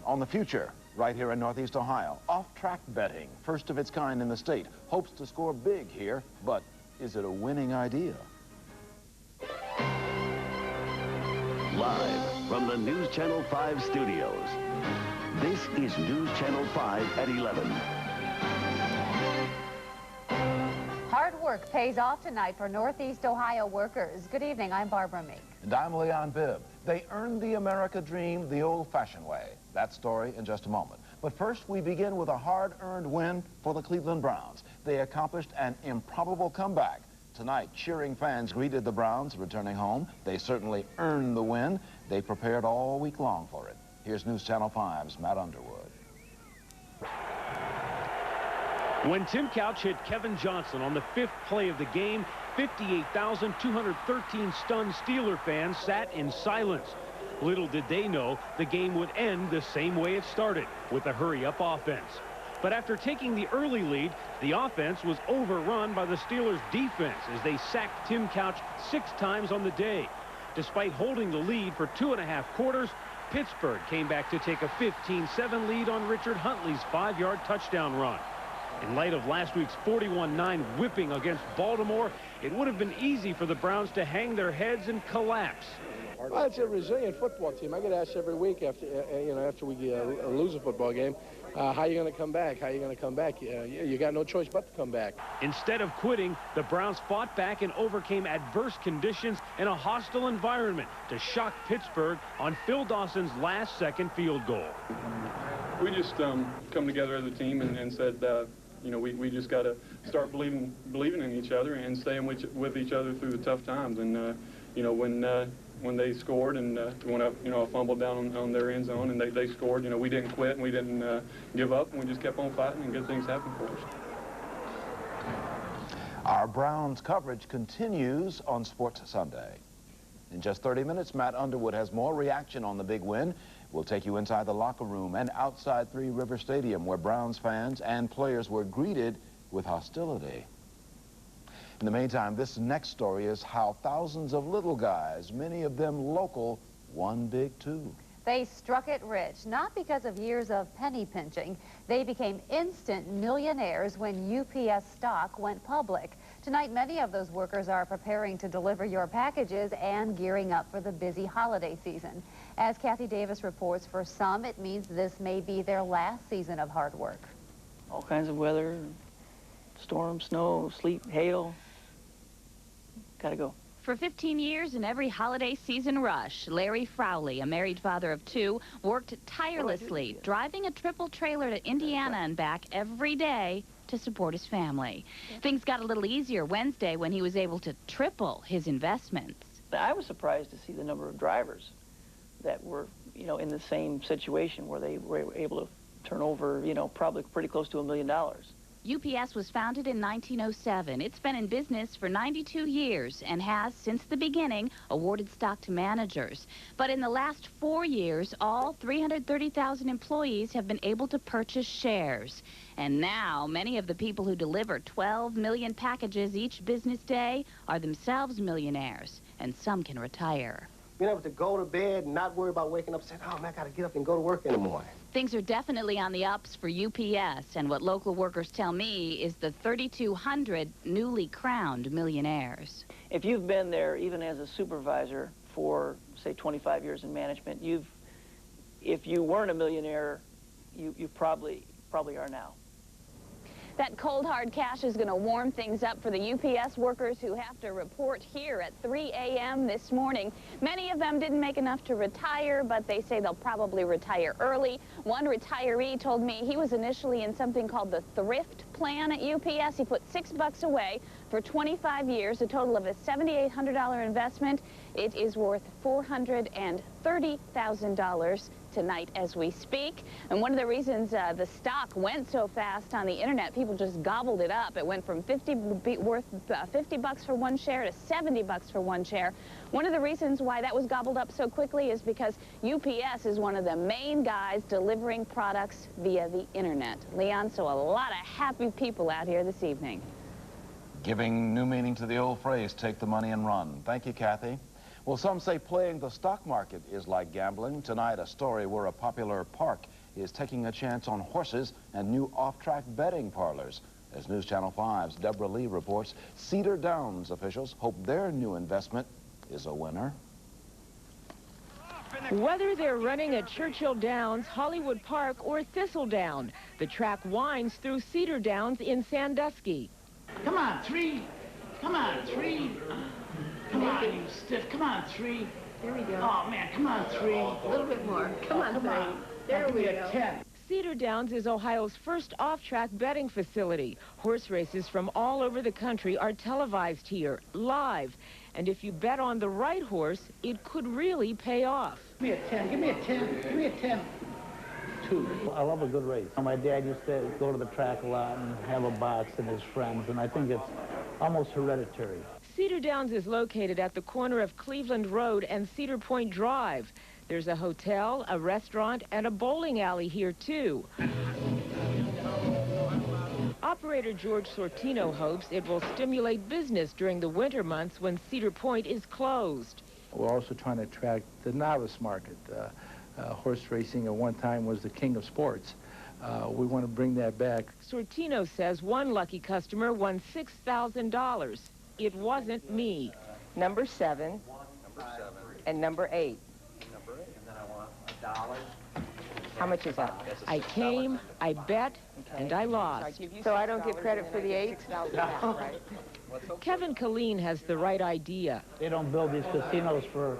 on the future right here in Northeast Ohio. Off-track betting, first of its kind in the state, hopes to score big here, but is it a winning idea? Live from the News Channel 5 studios, this is News Channel 5 at 11. Hard work pays off tonight for Northeast Ohio workers. Good evening, I'm Barbara Meek. And I'm Leon Bibb. They earned the America dream the old-fashioned way. That story in just a moment. But first, we begin with a hard-earned win for the Cleveland Browns. They accomplished an improbable comeback. Tonight, cheering fans greeted the Browns returning home. They certainly earned the win. They prepared all week long for it. Here's News Channel 5's Matt Underwood. When Tim Couch hit Kevin Johnson on the 5th play of the game, 58,213 stunned Steeler fans sat in silence. Little did they know the game would end the same way it started, with a hurry-up offense. But after taking the early lead, the offense was overrun by the Steelers' defense as they sacked Tim Couch 6 times on the day. Despite holding the lead for 2.5 quarters, Pittsburgh came back to take a 15-7 lead on Richard Huntley's 5-yard touchdown run. In light of last week's 41-9 whipping against Baltimore, it would have been easy for the Browns to hang their heads and collapse. Well, it's a resilient football team. I get asked every week after we lose a football game, how are you going to come back? How are you going to come back? You got no choice but to come back. Instead of quitting, the Browns fought back and overcame adverse conditions in a hostile environment to shock Pittsburgh on Phil Dawson's last-second field goal. We just come together as a team and said, we just got to start believing in each other and staying with each other through the tough times. And when they scored and went up, a fumble down on their end zone, and they scored, we didn't quit and we didn't give up, and we just kept on fighting, and good things happened for us. Our Browns coverage continues on Sports Sunday. In just 30 minutes, Matt Underwood has more reaction on the big win. We'll take you inside the locker room and outside Three River Stadium, where Browns fans and players were greeted with hostility. In the meantime, this next story is how thousands of little guys, many of them local, won big too. They struck it rich, not because of years of penny pinching. They became instant millionaires when UPS stock went public. Tonight, many of those workers are preparing to deliver your packages and gearing up for the busy holiday season. As Kathy Davis reports, for some, it means this may be their last season of hard work. All kinds of weather, storm, snow, sleet, hail. Gotta go. For 15 years in every holiday season rush, Larry Frowley, a married father of 2, worked tirelessly, driving a triple trailer to Indiana and back every day to support his family. Things got a little easier Wednesday when he was able to triple his investments. I was surprised to see the number of drivers that were, in the same situation where they were able to turn over, probably pretty close to $1 million. UPS was founded in 1907. It's been in business for 92 years and has, since the beginning, awarded stock to managers. But in the last 4 years, all 330,000 employees have been able to purchase shares. And now, many of the people who deliver 12 million packages each business day are themselves millionaires, and some can retire. Being able to go to bed and not worry about waking up and saying, oh, man, I got to get up and go to work in the morning. Things are definitely on the ups for UPS, and what local workers tell me is the 3,200 newly crowned millionaires. If you've been there, even as a supervisor for, say, 25 years in management, if you weren't a millionaire, you probably are now. That cold, hard cash is going to warm things up for the UPS workers who have to report here at 3 a.m. this morning. Many of them didn't make enough to retire, but they say they'll probably retire early. One retiree told me he was initially in something called the thrift plan at UPS. He put $6 away for 25 years, a total of a $7,800 investment. It is worth $430,000 tonight as we speak. And one of the reasons the stock went so fast on the internet, people just gobbled it up. It went from worth $50 for one share to $70 for one share. One of the reasons why that was gobbled up so quickly is because UPS is one of the main guys delivering products via the internet. Leon, so a lot of happy people out here this evening. Giving new meaning to the old phrase, take the money and run. Thank you, Kathy. Well, some say playing the stock market is like gambling. Tonight, a story where a popular park is taking a chance on horses and new off-track betting parlors. As News Channel 5's Deborah Lee reports, Cedar Downs officials hope their new investment is a winner. Whether they're running at Churchill Downs, Hollywood Park, or Thistledown, the track winds through Cedar Downs in Sandusky. Come on, 3. Come on, 3. Come on, you stiff. Come on, 3. There we go. Oh, man, come on, 3. A little bit more. Come on, 3. There we go. 10. Cedar Downs is Ohio's first off-track betting facility. Horse races from all over the country are televised here, live. And if you bet on the right horse, it could really pay off. Give me a 10. Give me a 10. Give me a 10. 2. I love a good race. My dad used to go to the track a lot and have a box and his friends, and I think it's almost hereditary. Cedar Downs is located at the corner of Cleveland Road and Cedar Point Drive. There's a hotel, a restaurant, and a bowling alley here, too. Operator George Sortino hopes it will stimulate business during the winter months when Cedar Point is closed. We're also trying to attract the novice market. Horse racing at one time was the king of sports. We want to bring that back. Sortino says one lucky customer won $6,000. It wasn't me. Number 7. And number 8. How much is that? I came, I bet, and I lost. So I don't get credit for the 8? Right? Kevin Killeen has the right idea. They don't build these casinos for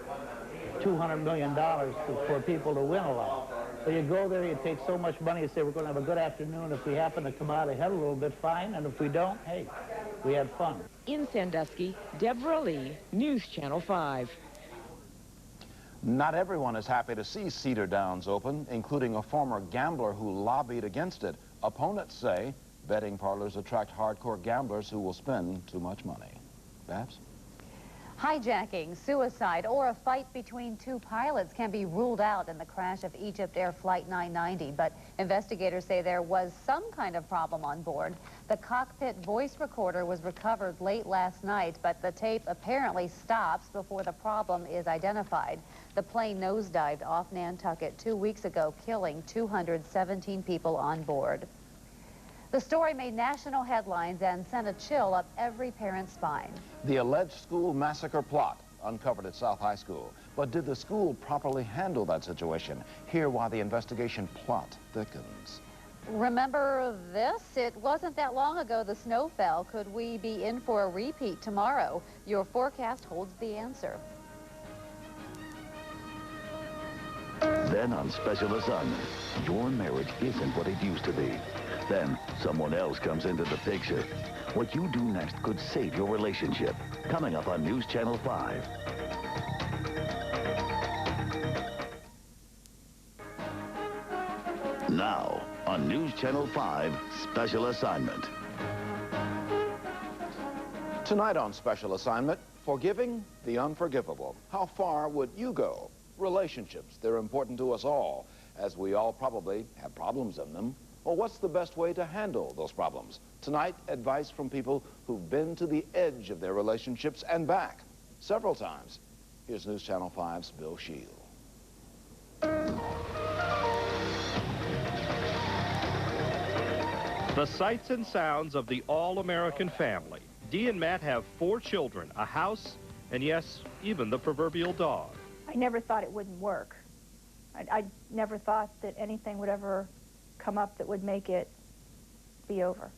$200 million for people to win a lot. So you go there, you take so much money, you say, we're going to have a good afternoon. If we happen to come out ahead a little bit, fine. And if we don't, hey, we had fun. In Sandusky, Deborah Lee, News Channel 5. Not everyone is happy to see Cedar Downs open, including a former gambler who lobbied against it. Opponents say betting parlors attract hardcore gamblers who will spend too much money. Babs? Hijacking, suicide, or a fight between two pilots can be ruled out in the crash of Egypt Air Flight 990, but investigators say there was some kind of problem on board. The cockpit voice recorder was recovered late last night, but the tape apparently stops before the problem is identified. The plane nosedived off Nantucket 2 weeks ago, killing 217 people on board. The story made national headlines and sent a chill up every parent's spine. The alleged school massacre plot uncovered at South High School. But did the school properly handle that situation? Hear why the investigation plot thickens. Remember this? It wasn't that long ago the snow fell. Could we be in for a repeat tomorrow? Your forecast holds the answer. Then on Special Assignment, your marriage isn't what it used to be. Then someone else comes into the picture. What you do next could save your relationship. Coming up on News Channel 5. Now on News Channel 5, Special Assignment. Tonight on Special Assignment, forgiving the unforgivable. How far would you go? Relationships, they're important to us all, as we all probably have problems in them. Well, what's the best way to handle those problems? Tonight, advice from people who've been to the edge of their relationships and back several times. Here's News Channel 5's Bill Shield. The sights and sounds of the all-American family. Dee and Matt have 4 children, a house, and yes, even the proverbial dog. I never thought it wouldn't work. I never thought that anything would ever come up that would make it be over.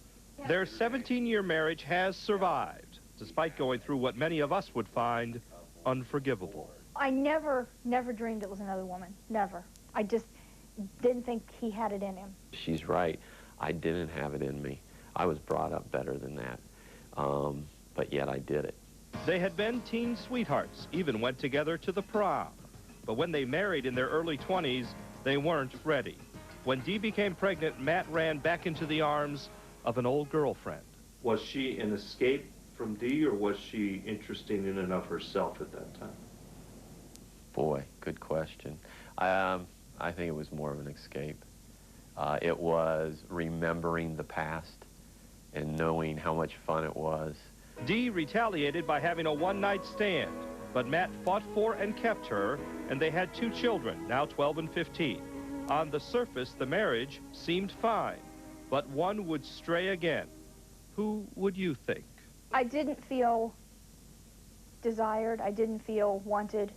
Their 17-year marriage has survived, despite going through what many of us would find unforgivable. I never dreamed it was another woman. Never. I just didn't think he had it in him. She's right. I didn't have it in me. I was brought up better than that. But yet I did it. They had been teen sweethearts, even went together to the prom. But when they married in their early 20s, they weren't ready. When Dee became pregnant, Matt ran back into the arms of an old girlfriend. Was she an escape from Dee, or was she interested in and of herself at that time? Boy, good question. I think it was more of an escape. It was remembering the past and knowing how much fun it was. Dee retaliated by having a one-night stand, but Matt fought for and kept her, and they had 2 children, now 12 and 15. On the surface, the marriage seemed fine, but one would stray again. Who would you think? I didn't feel desired. I didn't feel wanted.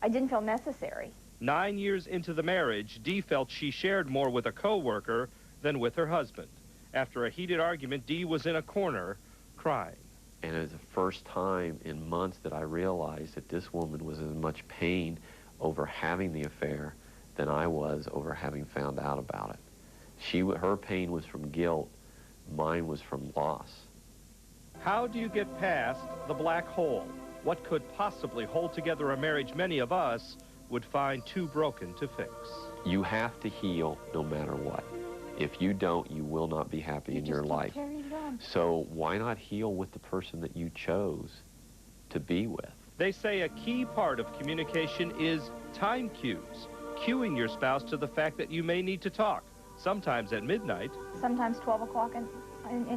I didn't feel necessary. 9 years into the marriage, Dee felt she shared more with a co-worker than with her husband. After a heated argument, Dee was in a corner, crying. And it was the first time in months that I realized that this woman was in as much pain over having the affair than I was over having found out about it. Her pain was from guilt, mine was from loss. How do you get past the black hole? What could possibly hold together a marriage many of us would find too broken to fix? You have to heal no matter what. If you don't, you will not be happy in your life. So why not heal with the person that you chose to be with? They say a key part of communication is time cues, cueing your spouse to the fact that you may need to talk, sometimes at midnight. Sometimes 12 o'clock in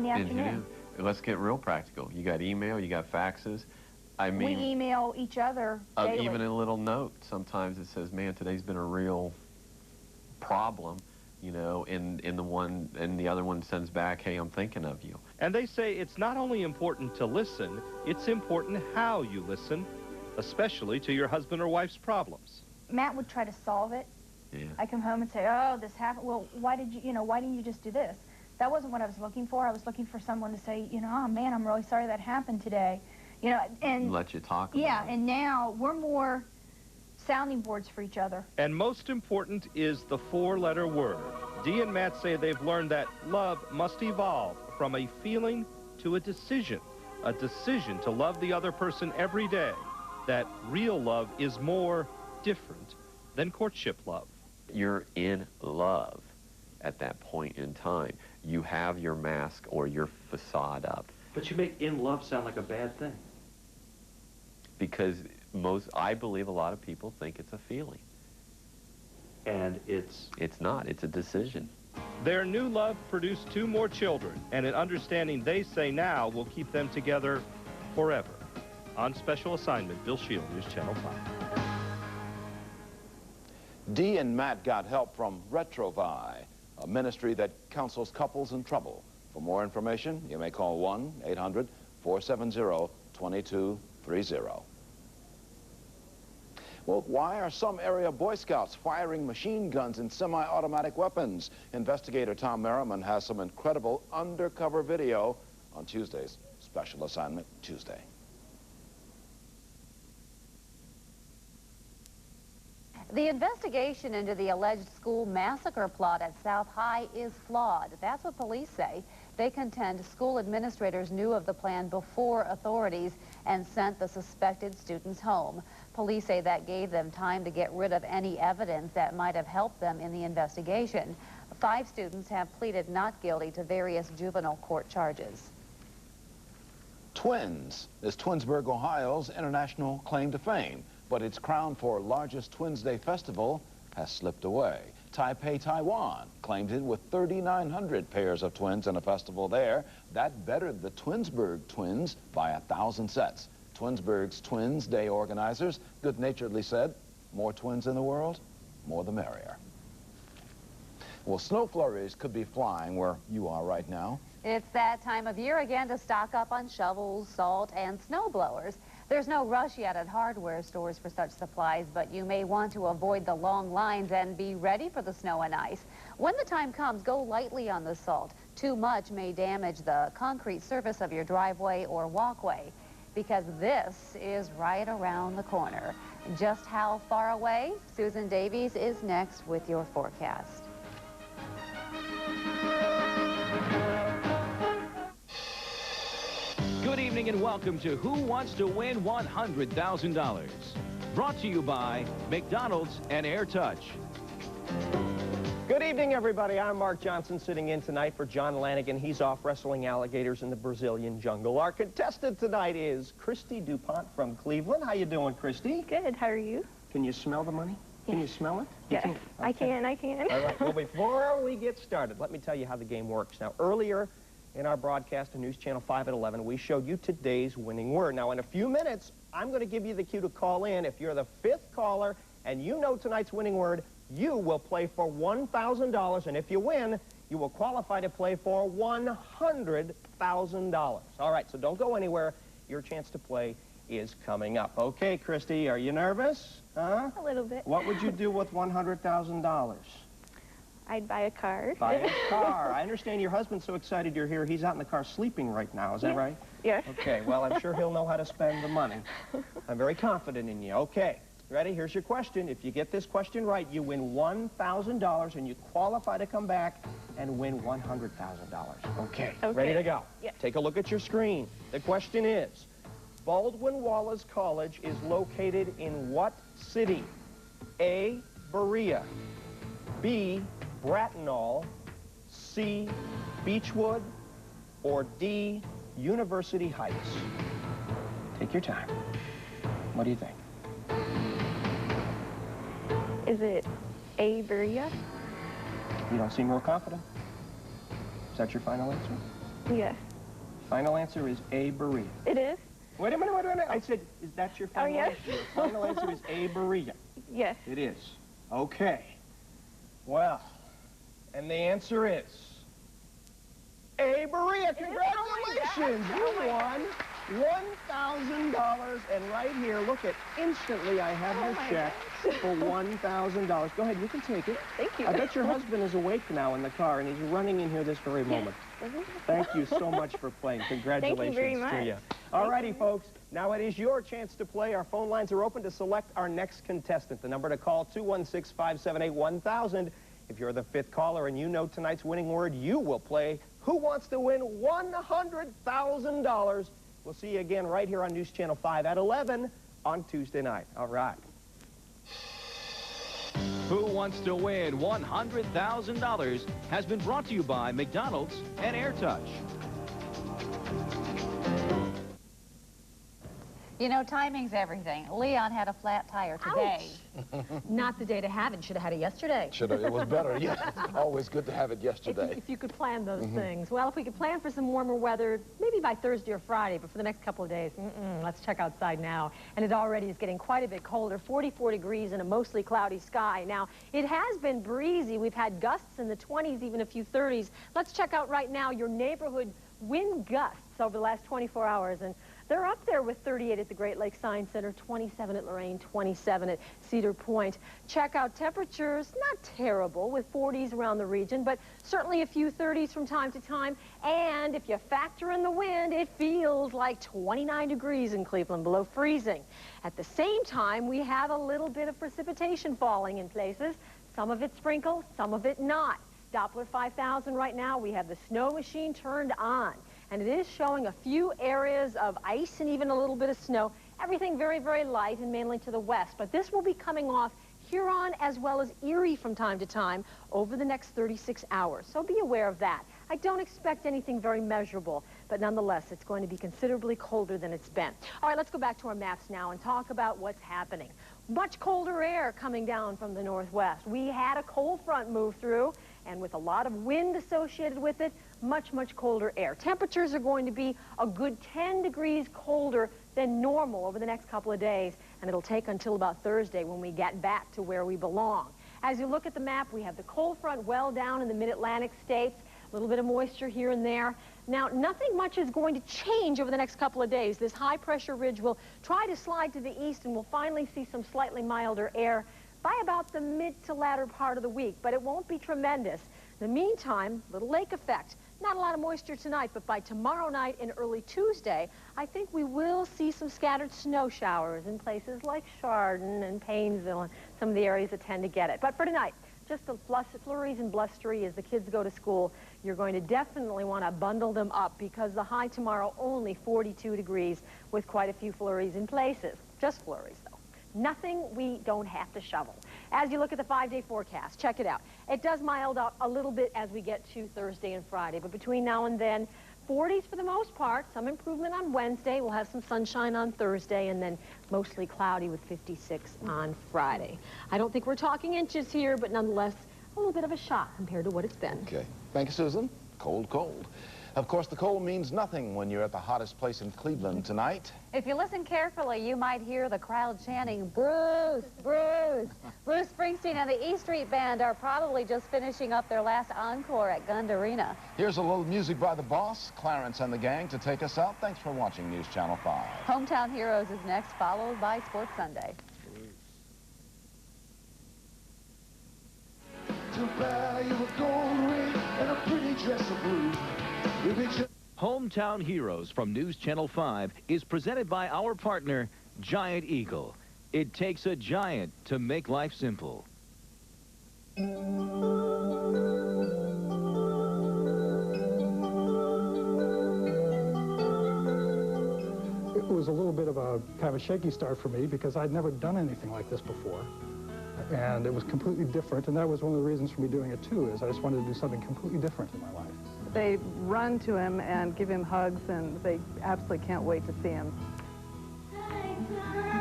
the afternoon. Let's get real practical. You got email, you got faxes. I mean, we email each other daily. Even a little note. Sometimes it says, man, today's been a real problem, you know, and the other one sends back, hey, I'm thinking of you. And they say it's not only important to listen, it's important how you listen, especially to your husband or wife's problems. Matt would try to solve it. Yeah. I come home and say, oh, this happened. Well, why didn't you just do this? That wasn't what I was looking for. I was looking for someone to say, you know, oh, man, I'm really sorry that happened today. You know, and let you talk about yeah, it. And now we're more sounding boards for each other. And most important is the four-letter word. Dee and Matt say they've learned that love must evolve from a feeling to a decision to love the other person every day, that real love is more different than courtship love. You're in love at that point in time. You have your mask or your facade up. But you make in love sound like a bad thing. Because I believe a lot of people think it's a feeling. And it's not, it's a decision. Their new love produced 2 more children, and an understanding they say now will keep them together forever. On special assignment, Bill Shield, News Channel 5. Dee and Matt got help from Retrovi, a ministry that counsels couples in trouble. For more information, you may call 1-800-470-2230. Well, why are some area Boy Scouts firing machine guns and semi-automatic weapons? Investigator Tom Merriman has some incredible undercover video on Tuesday's Special Assignment Tuesday. The investigation into the alleged school massacre plot at South High is flawed. That's what police say. They contend school administrators knew of the plan before authorities and sent the suspected students home. Police say that gave them time to get rid of any evidence that might have helped them in the investigation. 5 students have pleaded not guilty to various juvenile court charges. Twins is Twinsburg, Ohio's international claim to fame, but its crown for largest Twins Day festival has slipped away. Taipei, Taiwan claimed it with 3,900 pairs of twins in a festival there. That bettered the Twinsburg twins by 1,000 sets. Twinsburg's Twins Day organizers good-naturedly said, more twins in the world, more the merrier. Well, snow flurries could be flying where you are right now. It's that time of year again to stock up on shovels, salt, and snow blowers. There's no rush yet at hardware stores for such supplies, but you may want to avoid the long lines and be ready for the snow and ice. When the time comes, go lightly on the salt. Too much may damage the concrete surface of your driveway or walkway, because this is right around the corner. Just how far away? Susan Davies is next with your forecast. Good evening and welcome to Who Wants to Win $100,000? Brought to you by McDonald's and Air Touch. Good evening, everybody. I'm Mark Johnson, sitting in tonight for John Lanigan. He's off wrestling alligators in the Brazilian jungle. Our contestant tonight is Christy DuPont from Cleveland. How you doing, Christy? Good. How are you? Can you smell the money? Yes. Can you smell it? Yes, Okay. I can. All right. Well, before we get started, let me tell you how the game works. Now, earlier in our broadcast on News Channel 5 at 11, we showed you today's winning word. Now, in a few minutes, I'm going to give you the cue to call in. If you're the 5th caller and you know tonight's winning word, you will play for $1,000, and if you win, you will qualify to play for $100,000. All right, so don't go anywhere. Your chance to play is coming up. Okay, Christy, are you nervous? Huh? A little bit. What would you do with $100,000? I'd buy a car. Buy a car. I understand your husband's so excited you're here. He's out in the car sleeping right now. Is that right? Yes. Okay, well, I'm sure he'll know how to spend the money. I'm very confident in you. Okay, ready? Here's your question. If you get this question right, you win $1,000 and you qualify to come back and win $100,000. Okay, ready to go? Yes. Take a look at your screen. The question is, Baldwin Wallace College is located in what city? A, Berea, B, Bratenahl, C, Beechwood, or D, University Heights? Take your time. What do you think? Is it A, Berea? You don't seem real confident. Is that your final answer? Yes. Final answer is A, Berea. It is? Wait a minute. I said, is that your final yes. answer? Your final answer is A, Berea. Yes. It is. Okay. Well, and the answer is A, Berea. Congratulations! You won $1,000. And right here, look at, instantly I have your check for $1,000. Go ahead, you can take it. Thank you. I bet your husband is awake now in the car, and he's running in here this very moment. Thank you so much for playing. Congratulations Thank you very much. to you. All righty, folks. Now it is your chance to play. Our phone lines are open to select our next contestant. The number to call, 216-578-1000. If you're the fifth caller and you know tonight's winning word, you will play Who Wants to Win $100,000. We'll see you again right here on News Channel 5 at 11 on Tuesday night. All right. Who Wants to Win $100,000 has been brought to you by McDonald's and AirTouch. You know, timing's everything. Leon had a flat tire today. Not the day to have it. Should have had it yesterday. Should have. It was better. Yeah. Always good to have it yesterday. If you could plan those things. Well, if we could plan for some warmer weather, maybe by Thursday or Friday, but for the next couple of days, let's check outside now. And it already is getting quite a bit colder, 44 degrees in a mostly cloudy sky. Now, it has been breezy. We've had gusts in the 20s, even a few 30s. Let's check out right now your neighborhood wind gusts over the last 24 hours. And they're up there with 38 at the Great Lakes Science Center, 27 at Lorraine, 27 at Cedar Point. Check out temperatures, not terrible, with 40s around the region, but certainly a few 30s from time to time. And if you factor in the wind, it feels like 29 degrees in Cleveland, below freezing. At the same time, we have a little bit of precipitation falling in places. Some of it sprinkled, some of it not. Doppler 5000 right now, we have the snow machine turned on. And it is showing a few areas of ice and even a little bit of snow. Everything very, very light and mainly to the west. But this will be coming off Huron as well as Erie from time to time over the next 36 hours. So be aware of that. I don't expect anything very measurable, but nonetheless, it's going to be considerably colder than it's been. All right, let's go back to our maps now and talk about what's happening. Much colder air coming down from the northwest. We had a cold front move through, and with a lot of wind associated with it, much, much colder air. Temperatures are going to be a good 10 degrees colder than normal over the next couple of days, and it'll take until about Thursday when we get back to where we belong. As you look at the map, we have the cold front well down in the mid-Atlantic states, a little bit of moisture here and there. Now, nothing much is going to change over the next couple of days. This high-pressure ridge will try to slide to the east, and we'll finally see some slightly milder air by about the mid to latter part of the week, but it won't be tremendous. In the meantime, little lake effect. Not a lot of moisture tonight, but by tomorrow night and early Tuesday, I think we will see some scattered snow showers in places like Chardon and Paynesville and some of the areas that tend to get it. But for tonight, just the flurries and blustery as the kids go to school. You're going to definitely want to bundle them up because the high tomorrow only 42 degrees with quite a few flurries in places. Just flurries, though. Nothing we don't have to shovel. As you look at the 5-day forecast, check it out. It does mild out a little bit as we get to Thursday and Friday, but between now and then, 40s for the most part, some improvement on Wednesday. We'll have some sunshine on Thursday, and then mostly cloudy with 56 on Friday. I don't think we're talking inches here, but nonetheless, a little bit of a shock compared to what it's been. Okay. Thank you, Susan. Cold, cold. Of course, the cold means nothing when you're at the hottest place in Cleveland tonight. If you listen carefully, you might hear the crowd chanting, Bruce, Bruce. Bruce Springsteen and the E Street Band are probably just finishing up their last encore at Gund Arena. Here's a little music by the boss, Clarence and the gang, to take us out. Thanks for watching News Channel 5. Hometown Heroes is next, followed by Sports Sunday. To buy you a gold ring and a pretty dress of blue. Hometown Heroes from News Channel 5 is presented by our partner, Giant Eagle. It takes a giant to make life simple. It was a little bit of a kind of a shaky start for me because I'd never done anything like this before. And it was completely different, and that was one of the reasons for me doing it too, is I just wanted to do something completely different in my life. They run to him and give him hugs, and they absolutely can't wait to see him.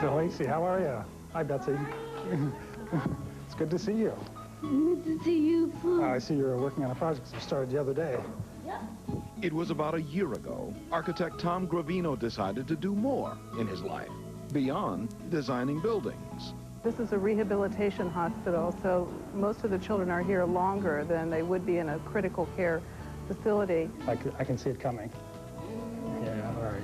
So, Lacey, how are you? Hi, Betsy. It's good to see you. Good to see you, too. I see you're working on a project that started the other day. Yeah. It was about a year ago, architect Tom Gravino decided to do more in his life, beyond designing buildings. This is a rehabilitation hospital, so most of the children are here longer than they would be in a critical care facility. I can see it coming. Yeah, all right.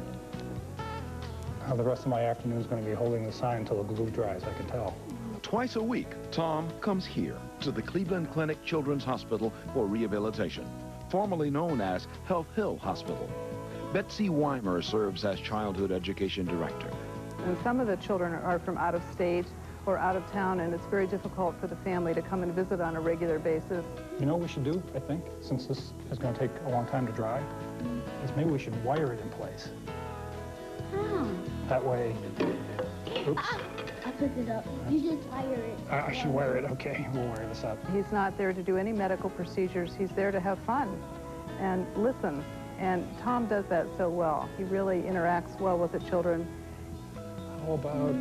The rest of my afternoon is going to be holding the sign until the glue dries, I can tell. Twice a week, Tom comes here to the Cleveland Clinic Children's Hospital for rehabilitation, formerly known as Health Hill Hospital. Betsy Weimer serves as childhood education director. And some of the children are from out of state or out of town, and it's very difficult for the family to come and visit on a regular basis. You know what we should do, I think, since this is going to take a long time to dry, is maybe we should wire it in place. How? That way, oops. I picked it up. You just wire it. I should wire it, okay, we'll wire this up. He's not there to do any medical procedures. He's there to have fun and listen, and Tom does that so well. He really interacts well with the children. How about,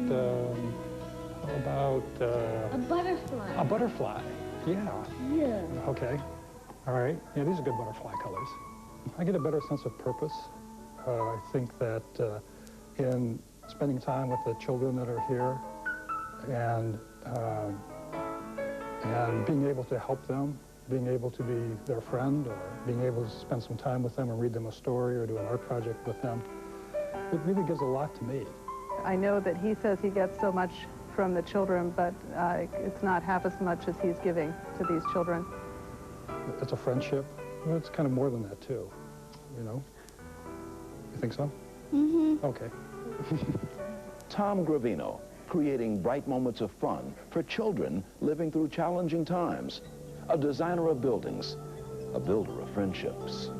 a butterfly. A butterfly, yeah. Yeah. Okay, all right. Yeah, these are good butterfly colors. I get a better sense of purpose. I think that in spending time with the children that are here and being able to help them, being able to be their friend, or being able to spend some time with them and read them a story or do an art project with them, it really gives a lot to me. I know that he says he gets so much from the children, but it's not half as much as he's giving to these children. It's a friendship. Well, it's kind of more than that, too, you know? You think so? Mm-hmm. Okay. Tom Gravino, creating bright moments of fun for children living through challenging times. A designer of buildings, a builder of friendships.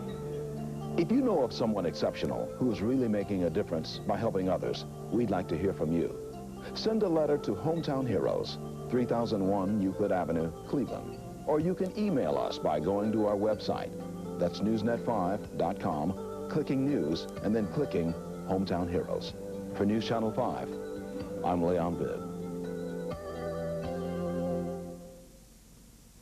If you know of someone exceptional who's really making a difference by helping others, we'd like to hear from you. Send a letter to Hometown Heroes, 3001 Euclid Avenue, Cleveland. Or you can email us by going to our website. That's newsnet5.com, clicking News, and then clicking Hometown Heroes. For News Channel 5, I'm Leon Bibb.